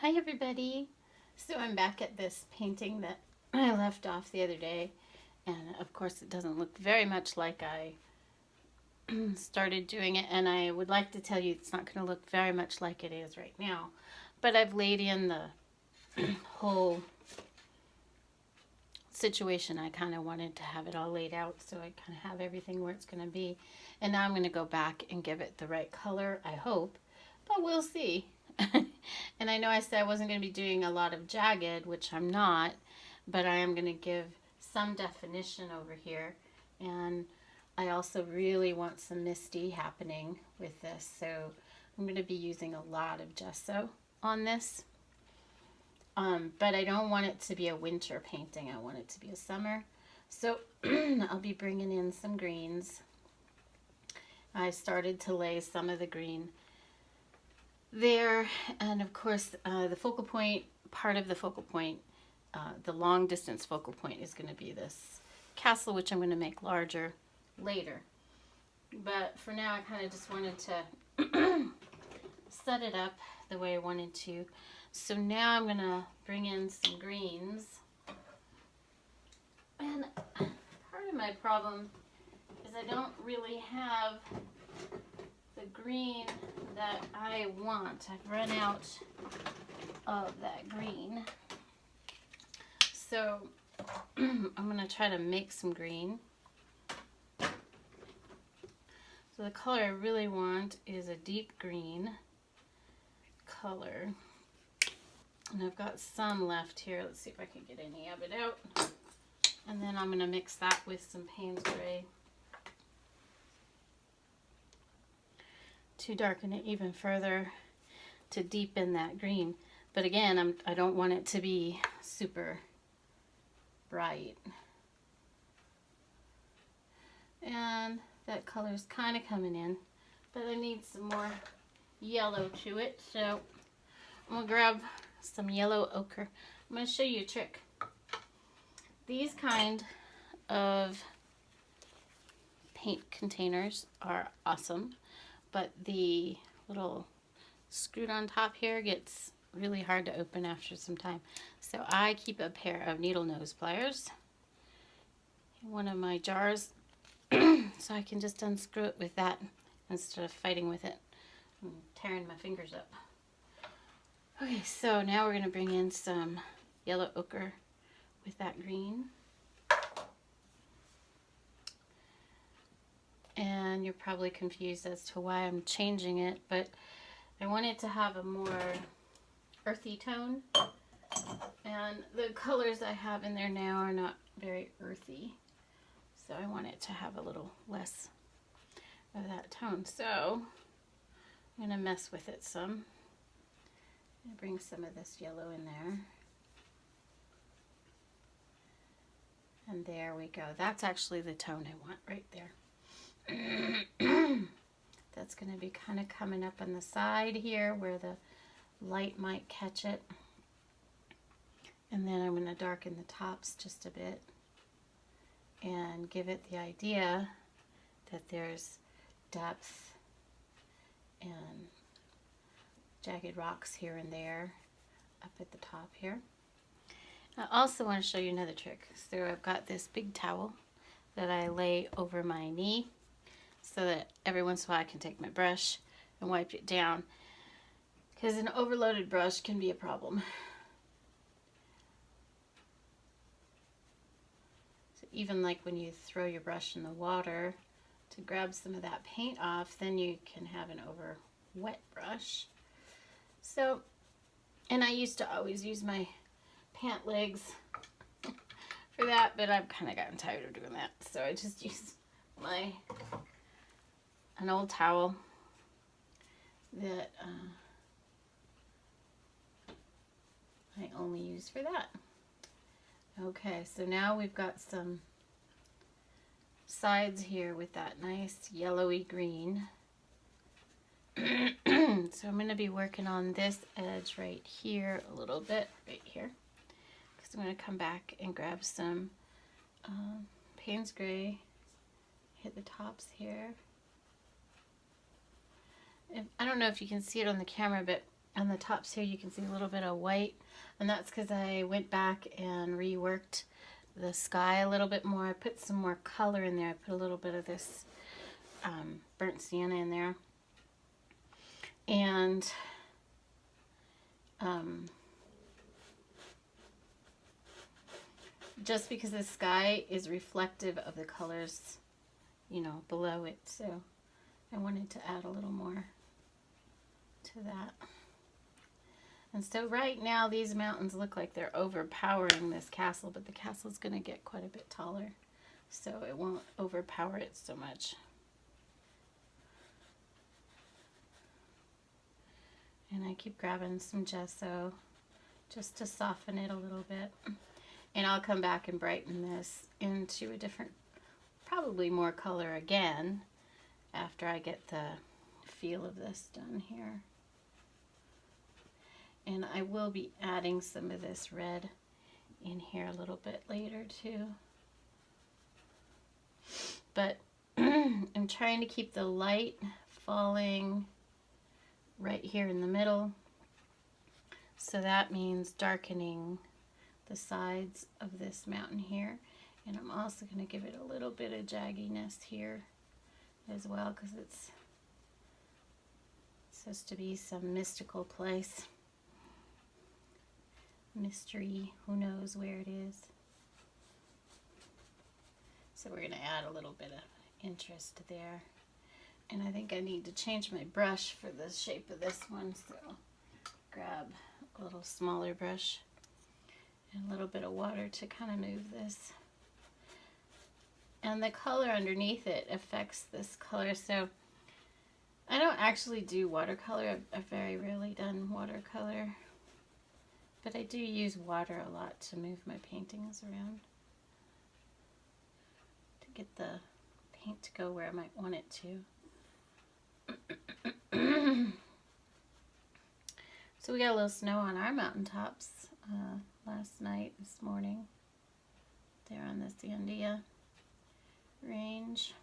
Hi everybody! So I'm back at this painting that I left off the other day, and of course it doesn't look very much like I started doing it, and I would like to tell you it's not going to look very much like it is right now, but I've laid in the whole situation. I kind of wanted to have it all laid out so I kind of have everything where it's going to be, and now I'm going to go back and give it the right color, I hope, but we'll see. And I know I said I wasn't going to be doing a lot of jagged, which I'm not, but I am going to give some definition over here. And I also really want some misty happening with this, so I'm going to be using a lot of gesso on this. But I don't want it to be a winter painting. I want it to be a summer. So I'll be bringing in some greens. I started to lay some of the green there, and of course the focal point, part of the focal point, the long distance focal point is going to be this castle, which I'm going to make larger later. But for now I kind of just wanted to set it up the way I wanted to. So now I'm going to bring in some greens, and part of my problem is I don't really have the green that I want. I've run out of that green. So I'm going to try to make some green. So the color I really want is a deep green color. And I've got some left here. Let's see if I can get any of it out. And then I'm going to mix that with some Payne's Gray to darken it even further, to deepen that green. But again, I don't want it to be super bright. And that color's kind of coming in, but I need some more yellow to it. So I'm gonna grab some yellow ochre. I'm gonna show you a trick. These kind of paint containers are awesome, but the little screwed on top here gets really hard to open after some time. So I keep a pair of needle nose pliers in one of my jars so I can just unscrew it with that instead of fighting with it and tearing my fingers up. Okay, so now we're going to bring in some yellow ochre with that green. And you're probably confused as to why I'm changing it, but I want it to have a more earthy tone. And the colors I have in there now are not very earthy. So I want it to have a little less of that tone. So I'm going to mess with it some. I'm going to bring some of this yellow in there. And there we go. That's actually the tone I want right there. That's going to be kind of coming up on the side here where the light might catch it. And then I'm going to darken the tops just a bit and give it the idea that there's depth and jagged rocks here and there up at the top here. I also want to show you another trick. So I've got this big towel that I lay over my knee so that every once in a while I can take my brush and wipe it down, because an overloaded brush can be a problem. So even like when you throw your brush in the water to grab some of that paint off, then you can have an over wet brush. So, and I used to always use my pant legs for that, but I've kind of gotten tired of doing that, so I just use an old towel that I only use for that. Okay, so now we've got some sides here with that nice yellowy green. So I'm going to be working on this edge right here a little bit, right here, because I'm going to come back and grab some Payne's Gray, hit the tops here. I don't know if you can see it on the camera, but on the tops here you can see a little bit of white, and that's because I went back and reworked the sky a little bit more. I put some more color in there. I put a little bit of this burnt sienna in there, and just because the sky is reflective of the colors, you know, below it, so I wanted to add a little more to that. And so right now these mountains look like they're overpowering this castle, but the castle's going to get quite a bit taller, so it won't overpower it so much. And I keep grabbing some gesso just to soften it a little bit. And I'll come back and brighten this into a different, probably more color again, after I get the feel of this done here. And I will be adding some of this red in here a little bit later too. But I'm trying to keep the light falling right here in the middle. So that means darkening the sides of this mountain here. And I'm also going to give it a little bit of jagginess here as well, because it's supposed to be some mystical place. Mystery, who knows where it is. So we're going to add a little bit of interest there. And I think I need to change my brush for the shape of this one, so grab a little smaller brush and a little bit of water to kind of move this. And the color underneath it affects this color, so I don't actually do watercolor. I've very rarely done watercolor. But I do use water a lot to move my paintings around, to get the paint to go where I might want it to. So we got a little snow on our mountaintops last night, this morning. There on the Sandia range.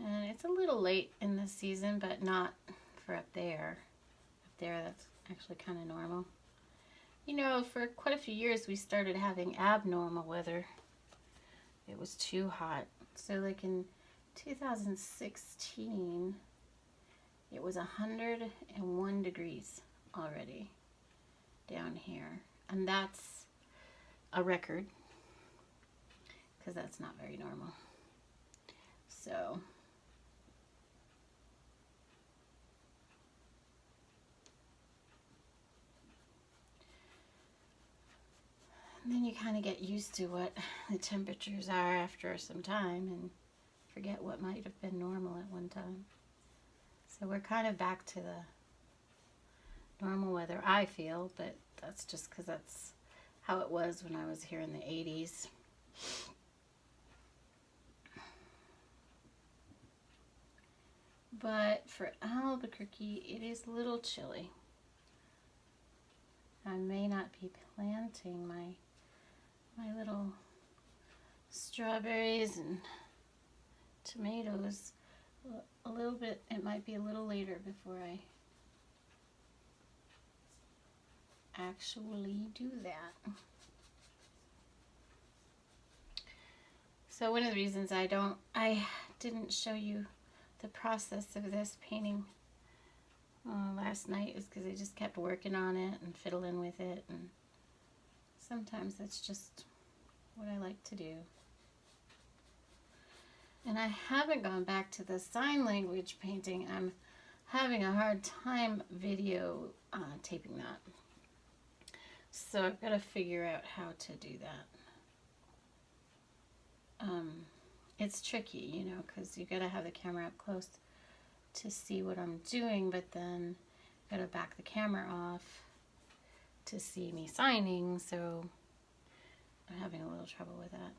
And it's a little late in the season, but not for up there. There, that's actually kind of normal. You know, for quite a few years we started having abnormal weather. It was too hot. So like in 2016 it was 101 degrees already down here, and that's a record because that's not very normal. So and then you kind of get used to what the temperatures are after some time and forget what might have been normal at one time. So we're kind of back to the normal weather, I feel, but that's just because that's how it was when I was here in the 80s. But for Albuquerque, it is a little chilly. I may not be planting my little strawberries and tomatoes a little bit. It might be a little later before I actually do that. So one of the reasons I didn't show you the process of this painting last night is because I just kept working on it and fiddling with it, and sometimes that's just what I like to do. And I haven't gone back to the sign language painting. I'm having a hard time video taping that. So I've got to figure out how to do that. It's tricky, you know, because you got to have the camera up close to see what I'm doing, but then got to back the camera off to see me signing, so I'm having a little trouble with that.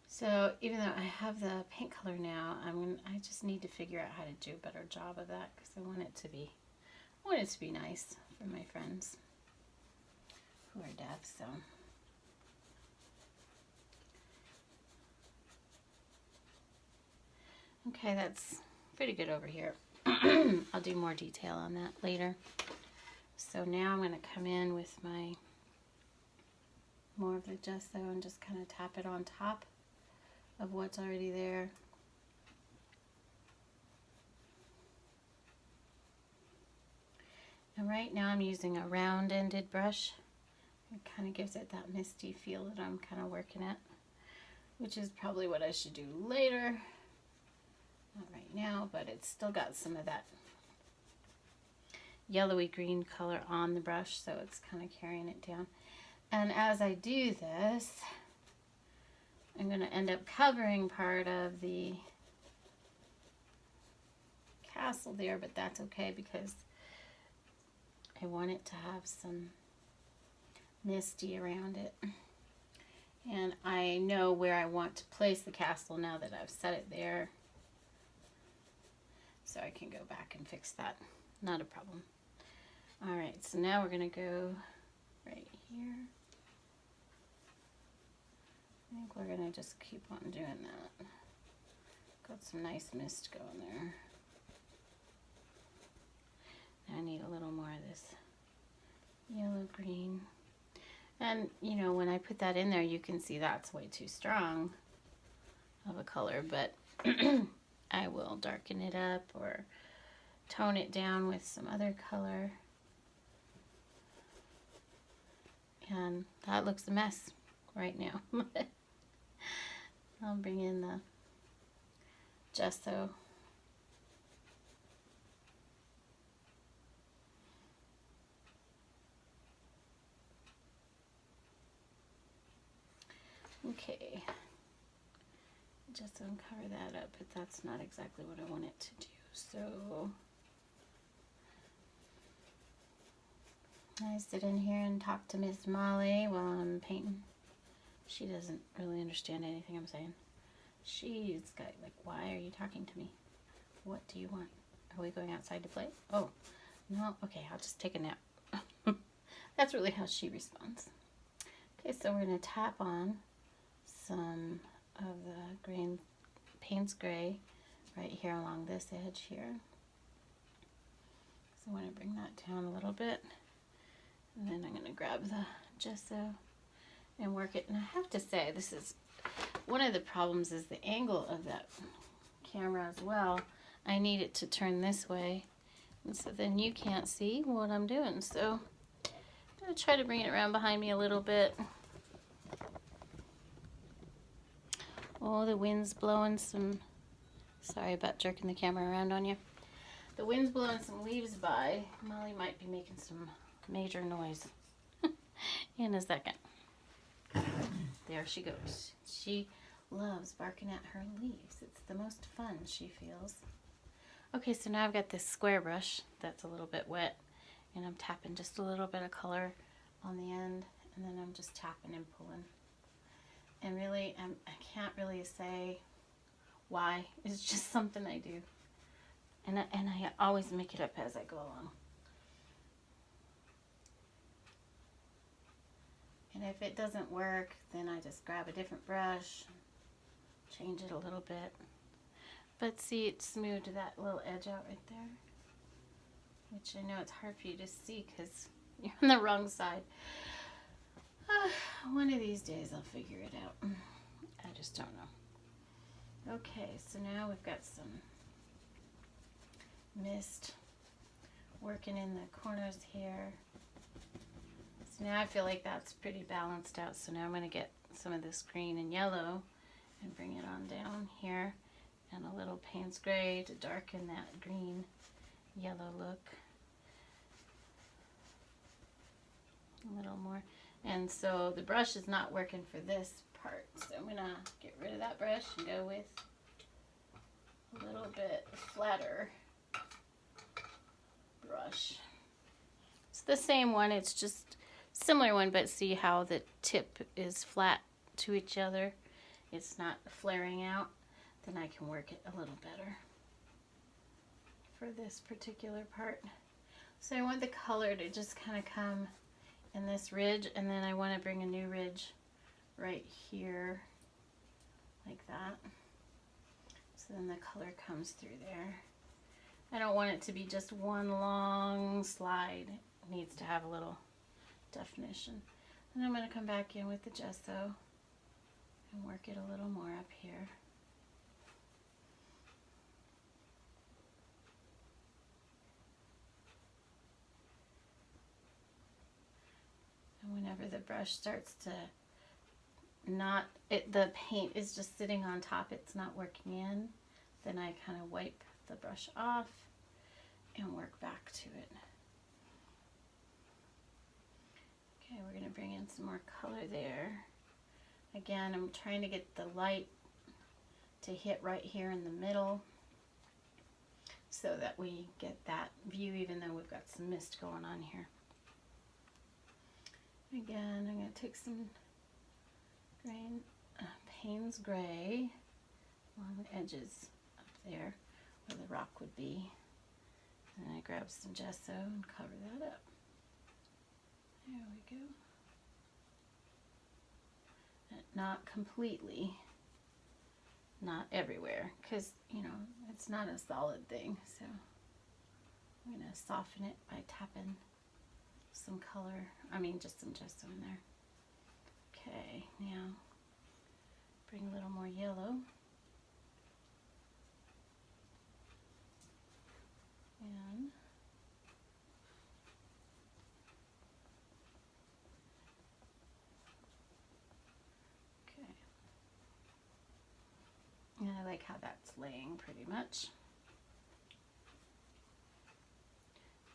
So even though I have the paint color now, I just need to figure out how to do a better job of that, because I want it to be nice for my friends who are deaf. So Okay, that's pretty good over here. I'll do more detail on that later. So now I'm going to come in with my more of the gesso and just kind of tap it on top of what's already there. And right now I'm using a round-ended brush. It kind of gives it that misty feel that I'm kind of working at, which is probably what I should do later. Not right now, but it's still got some of that yellowy green color on the brush, so it's kind of carrying it down. And as I do this, I'm going to end up covering part of the castle there, but that's okay because I want it to have some misty around it. And I know where I want to place the castle now that I've set it there. So I can go back and fix that. Not a problem. Alright, so now we're going to go right here. I think we're going to just keep on doing that. Got some nice mist going there. I need a little more of this yellow-green. And, you know, when I put that in there, you can see that's way too strong of a color, but I will darken it up or tone it down with some other color. And that looks a mess right now. I'll bring in the gesso. Okay, just uncover that up, but that's not exactly what I want it to do. So I sit in here and talk to Miss Molly while I'm painting. She doesn't really understand anything I'm saying. She's got like, why are you talking to me? What do you want? Are we going outside to play? Oh, no, okay, I'll just take a nap. That's really how she responds. Okay, so we're going to tap on some of the green Payne's Gray right here along this edge here. So I want to bring that down a little bit. And then I'm going to grab the gesso and work it. And I have to say, this is one of the problems is the angle of that camera as well. I need it to turn this way. And so then you can't see what I'm doing. So I'm going to try to bring it around behind me a little bit. Oh, the wind's blowing some, sorry about jerking the camera around on you. The wind's blowing some leaves by. Molly might be making some major noise in a second. There she goes. She loves barking at her leaves. It's the most fun she feels. Okay, so now I've got this square brush that's a little bit wet, and I'm tapping just a little bit of color on the end, and then I'm just tapping and pulling. And really, I can't really say why. It's just something I do. And I always make it up as I go along. And if it doesn't work, then I just grab a different brush, change it a little bit. But see, it smoothed that little edge out right there. Which I know it's hard for you to see because you're on the wrong side. One of these days I'll figure it out. I just don't know. Okay, so now we've got some mist working in the corners here. So now I feel like that's pretty balanced out. So now I'm going to get some of this green and yellow and bring it on down here. And a little Payne's Gray to darken that green yellow look. A little more. And so the brush is not working for this part. So I'm going to get rid of that brush and go with a little bit flatter brush. It's the same one. It's just similar one, but see how the tip is flat to each other. It's not flaring out. Then I can work it a little better for this particular part. So I want the color to just kind of come in this ridge, and then I want to bring a new ridge right here like that. So then the color comes through there. I don't want it to be just one long slide. It needs to have a little definition. And I'm going to come back in with the gesso and work it a little more up here. And whenever the brush starts to the paint is just sitting on top, it's not working in, then I kind of wipe the brush off and work back to it. Okay, we're going to bring in some more color there. Again, I'm trying to get the light to hit right here in the middle so that we get that view even though we've got some mist going on here. Again, I'm going to take some Payne's Gray along the edges up there where the rock would be. And then I grab some gesso and cover that up. There we go. Not completely, not everywhere, because, you know, it's not a solid thing. So I'm going to soften it by tapping some color, just some gesso in there. Okay, now bring a little more yellow. And okay. And I like how that's laying pretty much.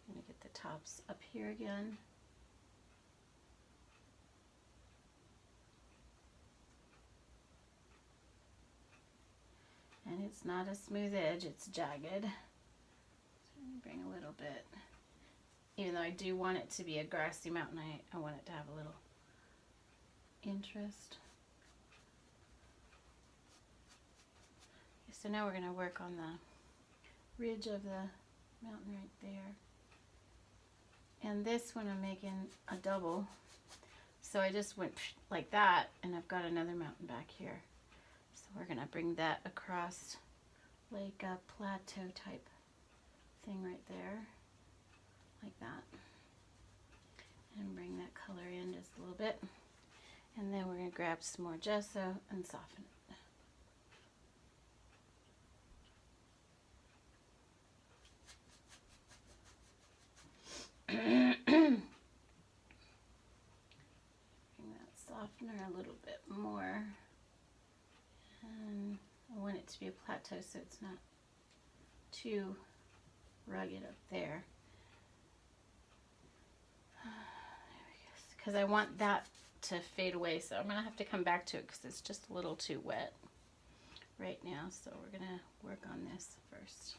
I'm going to get the tops up here again. And it's not a smooth edge, it's jagged. So I'm going to bring a little bit. Even though I do want it to be a grassy mountain, I want it to have a little interest. Okay, so now we're going to work on the ridge of the mountain right there. And this one I'm making a double. So I just went like that, and I've got another mountain back here. So we're going to bring that across like a plateau type thing right there, like that. And bring that color in just a little bit. And then we're going to grab some more gesso and soften it. Bring that softener a little bit more. And I want it to be a plateau so it's not too rugged up there. Because I want that to fade away, so I'm going to have to come back to it because it's just a little too wet right now. So we're going to work on this first.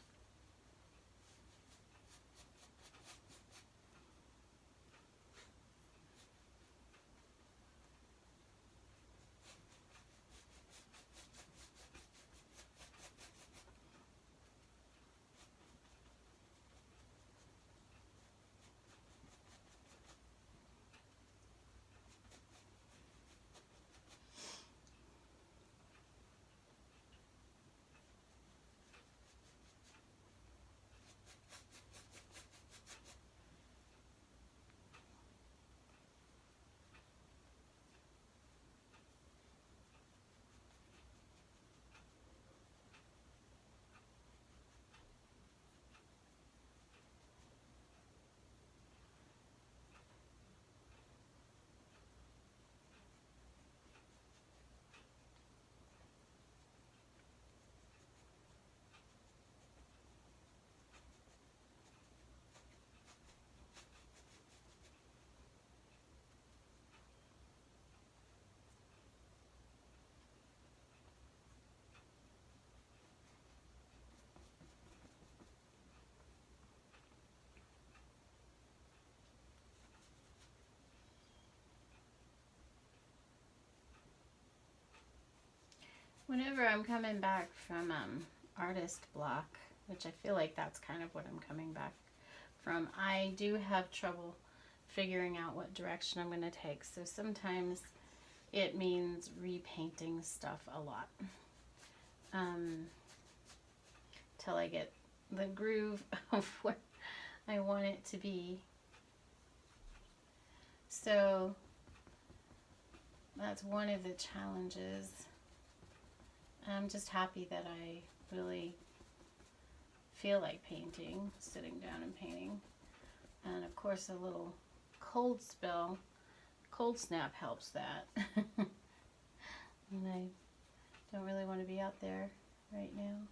Whenever I'm coming back from artist block, which I feel like that's kind of what I'm coming back from, I do have trouble figuring out what direction I'm going to take. So sometimes it means repainting stuff a lot. till I get the groove of where I want it to be. So that's one of the challenges. I'm just happy that I really feel like painting, sitting down and painting. And of course a little cold snap helps that. And I don't really want to be out there right now.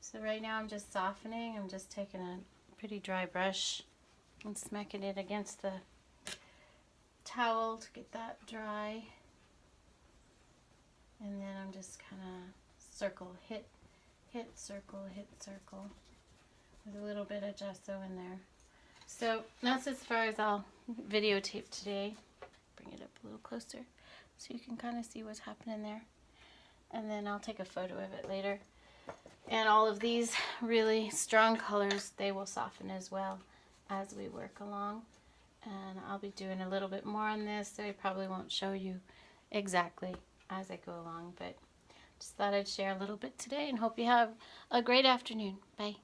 So right now I'm just softening. I'm just taking a pretty dry brush and smacking it against the towel to get that dry. And then I'm just kind of circle, hit, circle, hit, circle with a little bit of gesso in there. So that's as far as I'll videotape today. Bring it up a little closer so you can kind of see what's happening there. And then I'll take a photo of it later. And all of these really strong colors, they will soften as well as we work along. And I'll be doing a little bit more on this, so I probably won't show you exactly as I go along. But just thought I'd share a little bit today and hope you have a great afternoon. Bye.